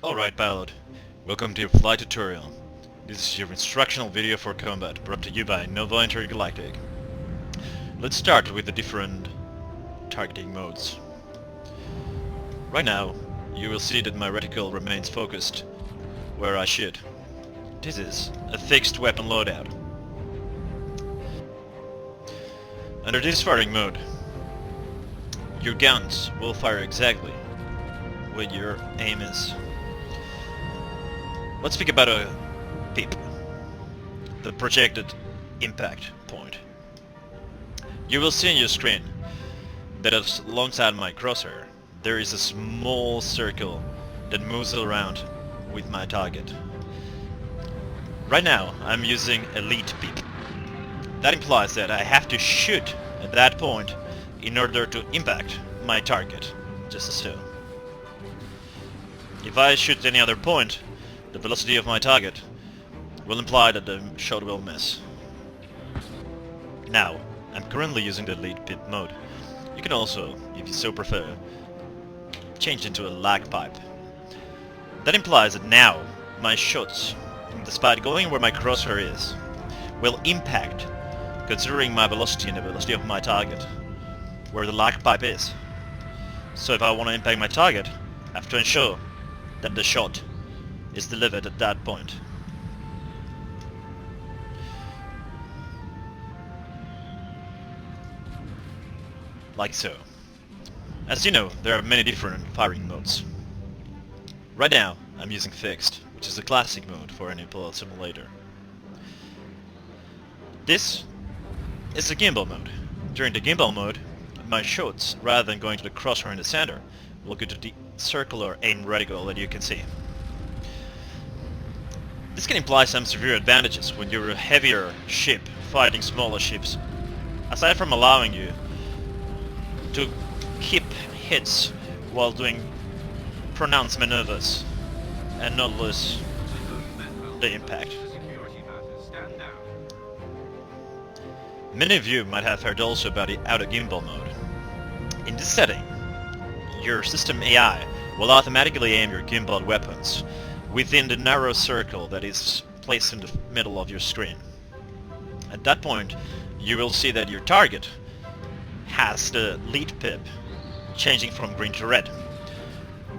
Alright pilot, welcome to your flight tutorial. This is your instructional video for combat, brought to you by NOVA Intergalactic. Let's start with the different targeting modes. Right now, you will see that my reticle remains focused where I should. This is a fixed weapon loadout. Under this firing mode, your guns will fire exactly where your aim is. Let's speak about a PIP, the projected impact point. You will see on your screen that alongside my crosshair there is a small circle that moves around with my target. Right now I'm using a lead PIP. That implies that I have to shoot at that point in order to impact my target, just as so. If I shoot any other point, the velocity of my target will imply that the shot will miss. Now, I'm currently using the lead PIP mode. You can also, if you so prefer, change into a lag pipe. That implies that now my shots, despite going where my crosshair is, will impact considering my velocity and the velocity of my target, where the lag pipe is. So if I want to impact my target, I have to ensure that the shot is delivered at that point. Like so. As you know, there are many different firing modes. Right now, I'm using fixed, which is the classic mode for any pilot simulator. This is the gimbal mode. During the gimbal mode, my shots, rather than going to the crosshair in the center, will go to the circular aim reticle that you can see. This can imply some severe advantages when you're a heavier ship fighting smaller ships, aside from allowing you to keep hits while doing pronounced maneuvers and not lose the impact. Many of you might have heard also about the auto gimbal mode. In this setting, your system AI will automatically aim your gimbal weapons within the narrow circle that is placed in the middle of your screen. At that point, you will see that your target has the lead PIP changing from green to red.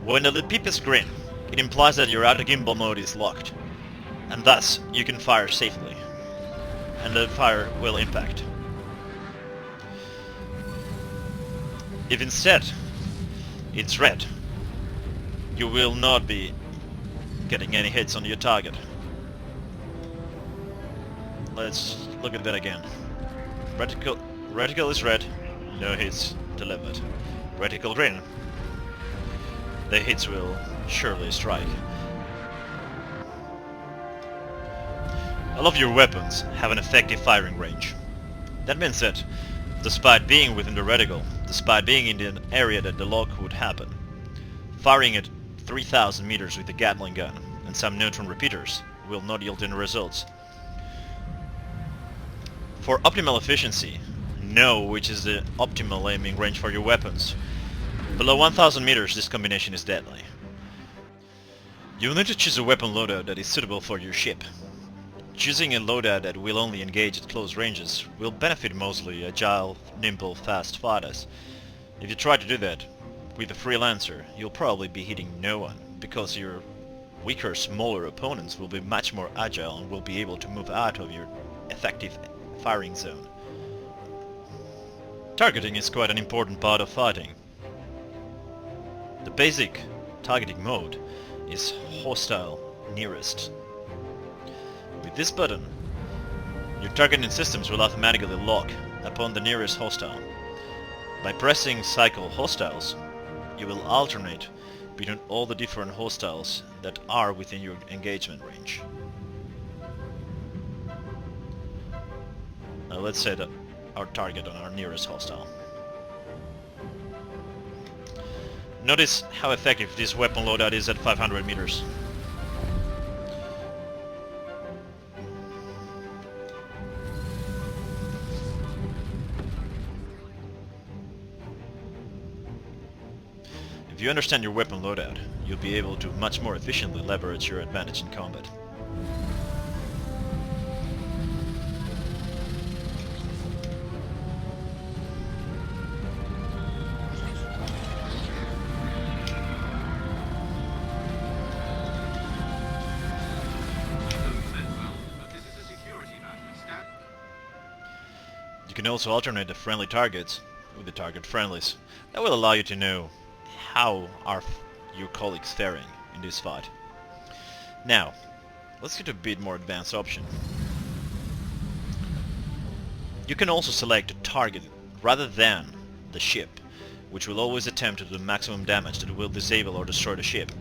When the lead PIP is green, it implies that your auto gimbal mode is locked, and thus you can fire safely, and the fire will impact. If instead it's red, you will not be getting any hits on your target. Let's look at that again. Reticle is red, no hits delivered. Reticle green, the hits will surely strike. All of your weapons have an effective firing range. That means that, despite being within the reticle, despite being in the area that the lock would happen, firing at 3,000 meters with a Gatling gun and some neutron repeaters will not yield any results. For optimal efficiency, know which is the optimal aiming range for your weapons. Below 1,000 meters this combination is deadly. You will need to choose a weapon loadout that is suitable for your ship. Choosing a loadout that will only engage at close ranges will benefit mostly agile, nimble, fast fighters. If you try to do that with a freelancer, you'll probably be hitting no one, because your weaker, smaller opponents will be much more agile and will be able to move out of your effective firing zone. Targeting is quite an important part of fighting. The basic targeting mode is hostile nearest. With this button, your targeting systems will automatically lock upon the nearest hostile. By pressing Cycle Hostiles, you will alternate between all the different hostiles that are within your engagement range. Now let's set our target on our nearest hostile. Notice how effective this weapon loadout is at 500 meters. If you understand your weapon loadout, you'll be able to much more efficiently leverage your advantage in combat. You can also alternate the friendly targets with the target friendlies. That will allow you to know how are your colleagues faring in this fight. Now, let's get a bit more advanced option. You can also select a target rather than the ship, which will always attempt to do maximum damage that will disable or destroy the ship.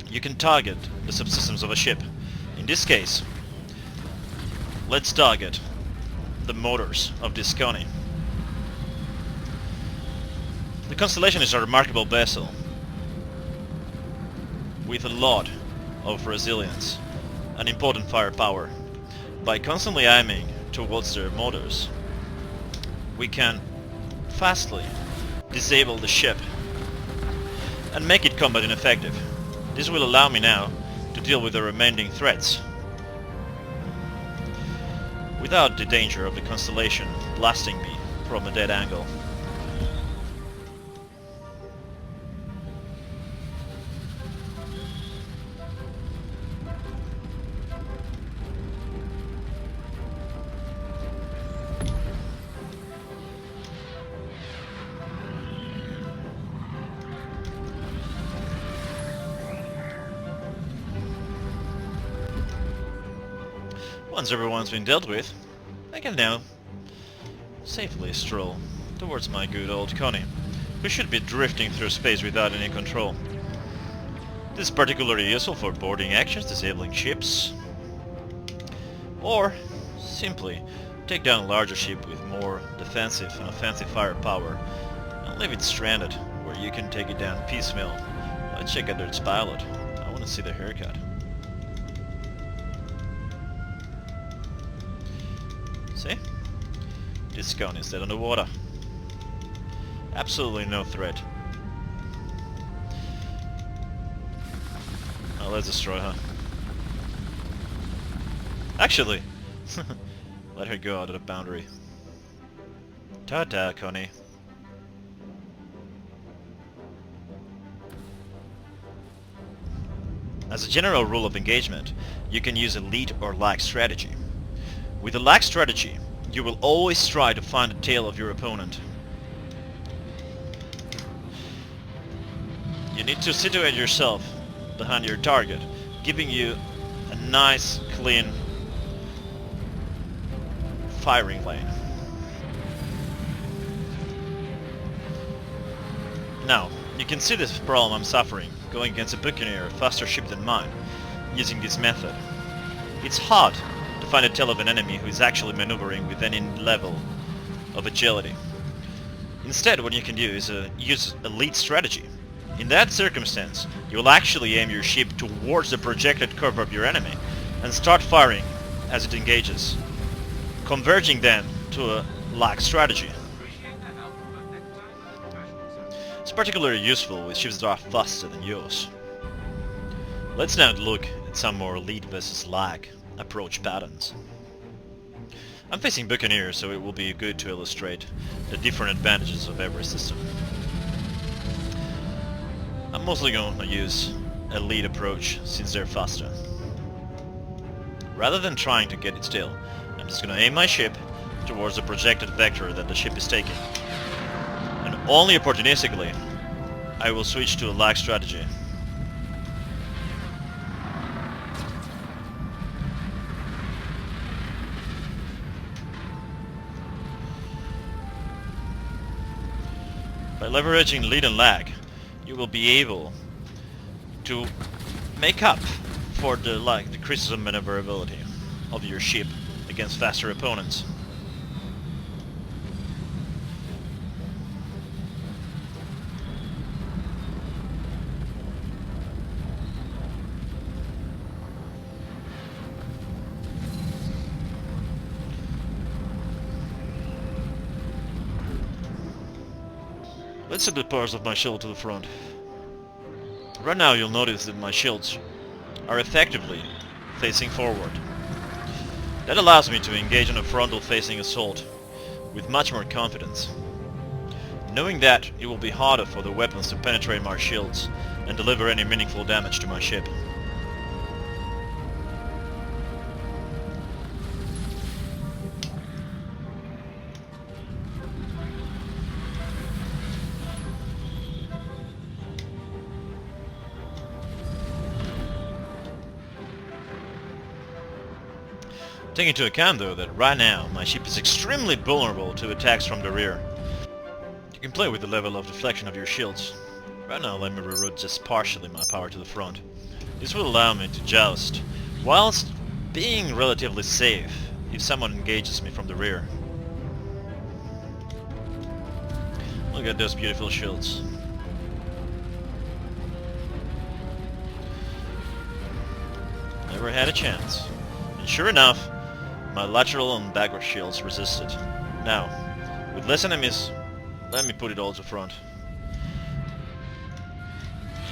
You can target the subsystems of a ship. In this case, let's target the motors of this Connie. The Constellation is a remarkable vessel with a lot of resilience and important firepower. By constantly aiming towards their motors, we can fastly disable the ship and make it combat ineffective. This will allow me now to deal with the remaining threats without the danger of the Constellation blasting me from a dead angle. Once everyone's been dealt with, I can now safely stroll towards my good old Connie, who should be drifting through space without any control. This is particularly useful for boarding actions, disabling ships, or simply take down a larger ship with more defensive and offensive firepower and leave it stranded where you can take it down piecemeal. Let's check out its pilot. I want to see the haircut. See? This Connie is dead on the water. Absolutely no threat. Now let's destroy her. Actually, let her go out of the boundary. Ta-ta, Connie. As a general rule of engagement, you can use a lead or lag strategy. With a lag strategy, you will always try to find the tail of your opponent. You need to situate yourself behind your target, giving you a nice, clean firing lane. Now, you can see this problem I'm suffering going against a buccaneer, a faster ship than mine, using this method. It's hard to find a tail of an enemy who is actually maneuvering with any level of agility. Instead, what you can do is use a lead strategy. In that circumstance, you'll actually aim your ship towards the projected curve of your enemy and start firing as it engages, converging then to a lag strategy. It's particularly useful with ships that are faster than yours. Let's now look at some more lead versus lag approach patterns. I'm facing buccaneers, so it will be good to illustrate the different advantages of every system. I'm mostly going to use a lead approach since they're faster. Rather than trying to get its tail, I'm just going to aim my ship towards the projected vector that the ship is taking. And only opportunistically, I will switch to a lag strategy. By leveraging lead and lag, you will be able to make up for the decreases of maneuverability of your ship against faster opponents. Let's set the parts of my shell to the front. Right now you'll notice that my shields are effectively facing forward. That allows me to engage in a frontal-facing assault with much more confidence, knowing that it will be harder for the weapons to penetrate my shields and deliver any meaningful damage to my ship. Take into account though that right now my ship is extremely vulnerable to attacks from the rear. You can play with the level of deflection of your shields. Right now let me reroute just partially my power to the front. This will allow me to joust, whilst being relatively safe if someone engages me from the rear. Look at those beautiful shields. Never had a chance. And sure enough, my lateral and backward shields resisted. Now, with less enemies, let me put it all to front.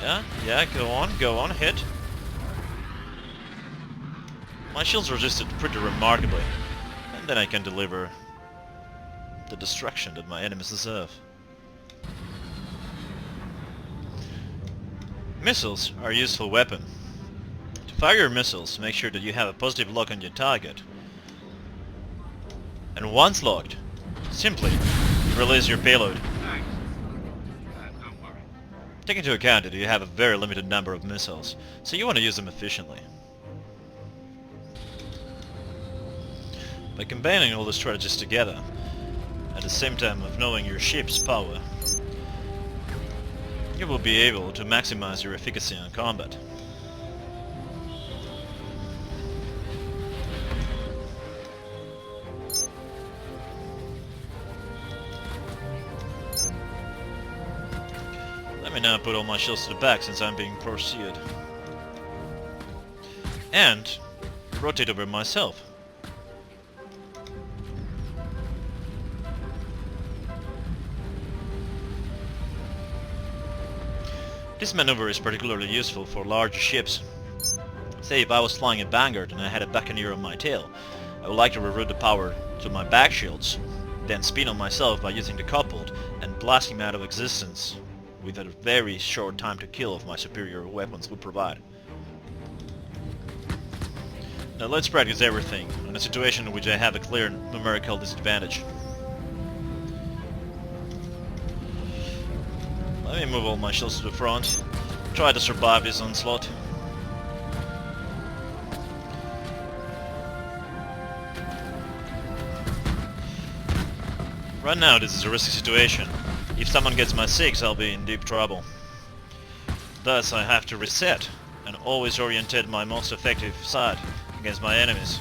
Yeah, go on, hit. My shields resisted pretty remarkably, and then I can deliver the destruction that my enemies deserve. Missiles are a useful weapon. To fire your missiles, make sure that you have a positive lock on your target. And once locked, simply release your payload. Take into account that you have a very limited number of missiles, so you want to use them efficiently. By combining all the strategies together, at the same time of knowing your ship's power, you will be able to maximize your efficacy in combat. Let me now put all my shields to the back since I'm being pursued. And rotate over myself. This maneuver is particularly useful for larger ships. Say if I was flying a Vanguard and I had a Buccaneer on my tail, I would like to reroute the power to my back shields, then spin on myself by using the coupled and blast him out of existence with a very short time to kill of my superior weapons would provide. Now let's practice everything in a situation in which I have a clear numerical disadvantage. Let me move all my shields to the front, try to survive this onslaught. Right now this is a risky situation. If someone gets my 6, I'll be in deep trouble. Thus I have to reset and always orientate my most effective side against my enemies.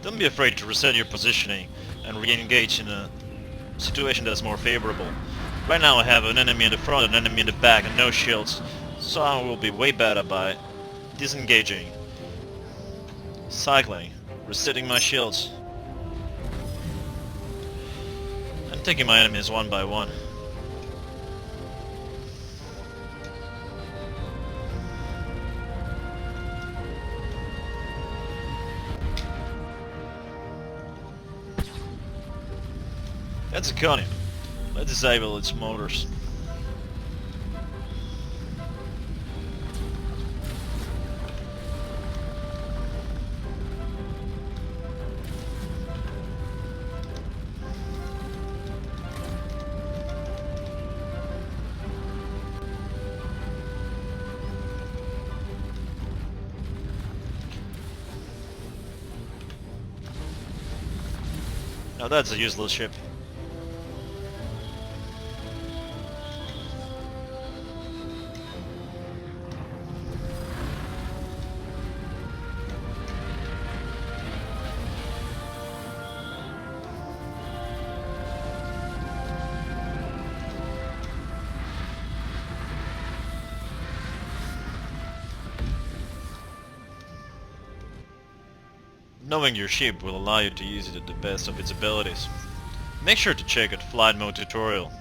Don't be afraid to reset your positioning and re-engage in a situation that's more favorable. Right now I have an enemy in the front, an enemy in the back, and no shields, so I will be way better by disengaging, cycling, resetting my shields, and taking my enemies one by one. That's a Connie. Let's disable its motors. Now that's a useless ship. Knowing your ship will allow you to use it at the best of its abilities. Make sure to check out Flight Mode Tutorial.